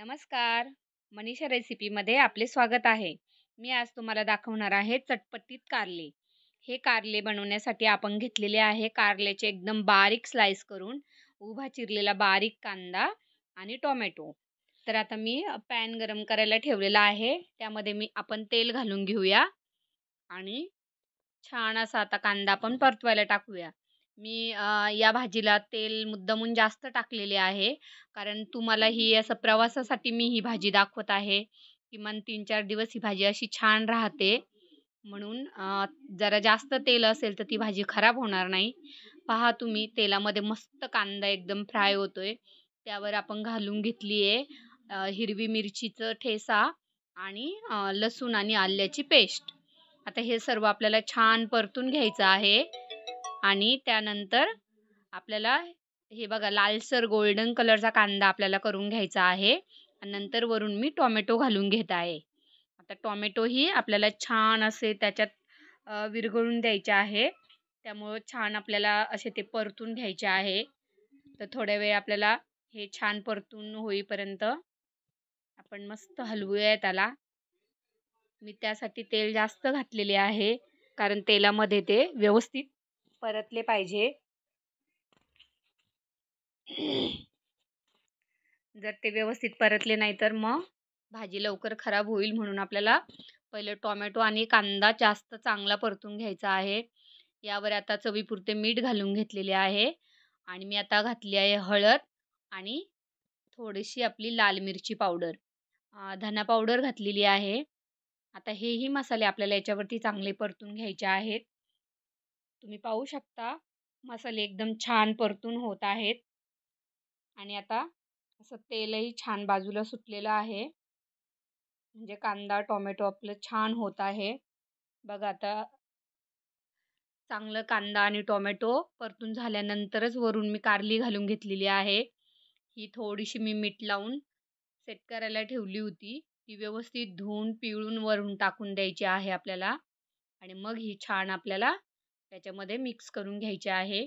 नमस्कार. मनीषा रेसिपीमध्ये आपले स्वागत आहे. मी आज तुम्हाला दाखवणार आहे चटपटीत कारले. हे कारले बनवण्यासाठी आपण घेतलेले आहे कारल्याचे एकदम बारीक स्लाइस करून, उभा चिरलेला बारीक कांदा आणि टोमॅटो. तर आता मी पॅन गरम करायला ठेवलेला आहे. त्यामध्ये आपण तेल घालून घेऊया आणि छान असा आता कांदा आपण परतवायला टाकूया. मी या भाजीला तेल मुद्दामून जास्त टाकलेले आहे. कारण तुम्हाला ही असं प्रवासासाठी मी ही भाजी दाखवत आहे. किमान 3-4 दिवस ही भाजी अशी छान राहते. म्हणून जरा जास्त तेल असेल तर ती भाजी खराब होणार नाही. पहा तुम्ही तेलामध्ये मस्त कांदा एकदम फ्राय होतोय. त्यावर आपण घालून घेतली आहे हिरवी मिरचीचं ठेचा आणि लसूण आणि आल्याची पेस्ट. आता हे सर्व आपल्याला छान परतून घ्यायचं आहे आणि त्यानंतर आपल्याला हे बघा लालसर गोल्डन कलरचा कांदा आपल्याला करून घ्यायचा आहे आणि नंतर वरून मी टोमॅटो घालून घेत आहे. आता टोमॅटोही आपल्याला छान असे त्याच्यात विरघळून द्यायचे आहे. त्यामुळं छान आपल्याला असे ते परतून घ्यायचे आहे. तर थोड्या वेळ आपल्याला हे छान परतून होईपर्यंत आपण मस्त हलवूया त्याला. मी त्यासाठी तेल जास्त घातलेले आहे कारण तेलामध्ये ते व्यवस्थित परतले पाहिजे. जर ते व्यवस्थित परतले नाही तर मग भाजी लवकर खराब होईल. म्हणून आपल्याला पहिलं टोमॅटो आणि कांदा जास्त चांगला परतून घ्यायचा आहे. यावर आता चवीपुरते मीठ घालून घेतलेले आहे आणि मी आता घातली आहे हळद आणि थोडीशी आपली लाल मिरची पावडर, धना पावडर घातलेली आहे. आता हेही मसाले आपल्याला याच्यावरती चांगले परतून घ्यायचे आहेत. तुम्ही पाहू शकता मसाले एकदम छान परतून होत आहेत आणि आता असं तेलही छान बाजूला सुटलेलं आहे. म्हणजे कांदा टोमॅटो आपलं छान होत आहे. बघा आता चांगलं कांदा आणि टोमॅटो परतून झाल्यानंतरच वरून मी कारली घालून घेतलेली आहे. ही थोडीशी मी मीठ लावून सेट करायला ठेवली होती. ती व्यवस्थित धुवून पिळून वरून टाकून द्यायची आहे आपल्याला आणि मग ही छान आपल्याला त्याच्यामध्ये मिक्स करून घ्यायची आहे.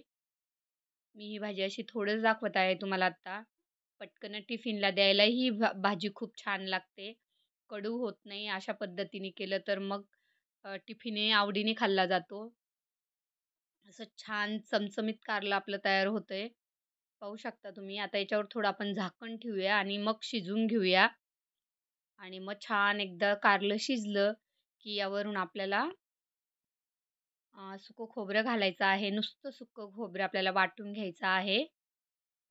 मी ही भाजी अशी थोडंच दाखवत आहे तुम्हाला आत्ता. पटकन टिफिनला द्यायला ही भाजी खूप छान लागते. कडू होत नाही. अशा पद्धतीने केलं तर मग टिफिनही आवडीने खाल्ला जातो. असं छान चमचमीत कारलं आपलं तयार होतंय. पाहू शकता तुम्ही. आता याच्यावर थोडं आपण झाकण ठेवूया आणि मग शिजवून घेऊया आणि मग छान एकदा कारलं शिजलं की यावरून आपल्याला सुकं खोबरं घालायचं आहे. नुसतं सुकं खोबरं आपल्याला वाटून घ्यायचं आहे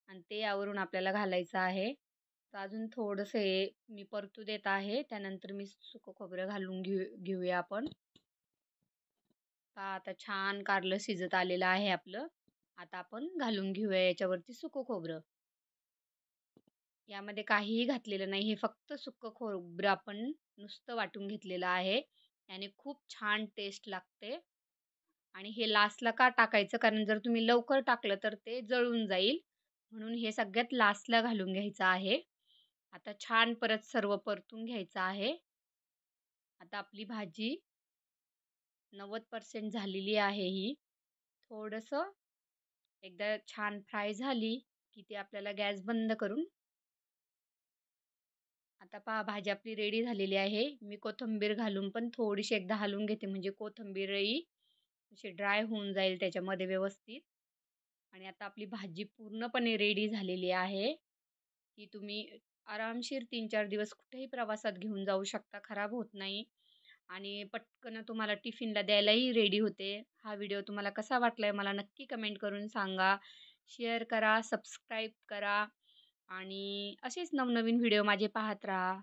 आणि ते यावरून आपल्याला घालायचं आहे. तर अजून थोडंसं हे मी परतू देत आहे. त्यानंतर मी सुकं खोबरं घालून घेऊया आपण. आता छान कारलं शिजत आलेलं आहे आपलं. आता आपण घालून घेऊया याच्यावरती सुकं खोबरं. यामध्ये काहीही घातलेलं नाही. हे फक्त सुकं खोबरं आपण नुसतं वाटून घेतलेलं आहे. याने खूप छान टेस्ट लागते. आणि हे लास्टला का टाकायचं? कारण जर तुम्ही लवकर टाकलं तर ते जळून जाईल. म्हणून हे सगळ्यात लास्टला घालून घ्यायचं आहे. आता छान परत सर्व परतून घ्यायचं आहे. आता आपली भाजी 90% झालेली आहे ही. थोडंसं एकदा छान फ्राय झाली की ती आपल्याला गॅस बंद करून आता पहा भाजी आपली रेडी झालेली आहे. मी कोथिंबीर घालून पण थोडीशी एकदा हलवून घेते म्हणजे कोथिंबीरही अशी ड्राय होऊन जाईल त्याच्यामध्ये व्यवस्थित. आणि आता आपली भाजी पूर्णपणे रेडी झालेली आहे. की तुम्ही आरामशीर 3-4 दिवस कुठेही प्रवासात घेऊन जाऊ शकता. खराब होत नाही आणि पटकन तुम्हाला टिफिनला द्यायलाही रेडी होते. हा व्हिडिओ तुम्हाला कसा वाटलाय मला नक्की कमेंट करून सांगा. शेअर करा, सबस्क्राईब करा आणि असेच नवनवीन व्हिडिओ माझे पाहत राहा.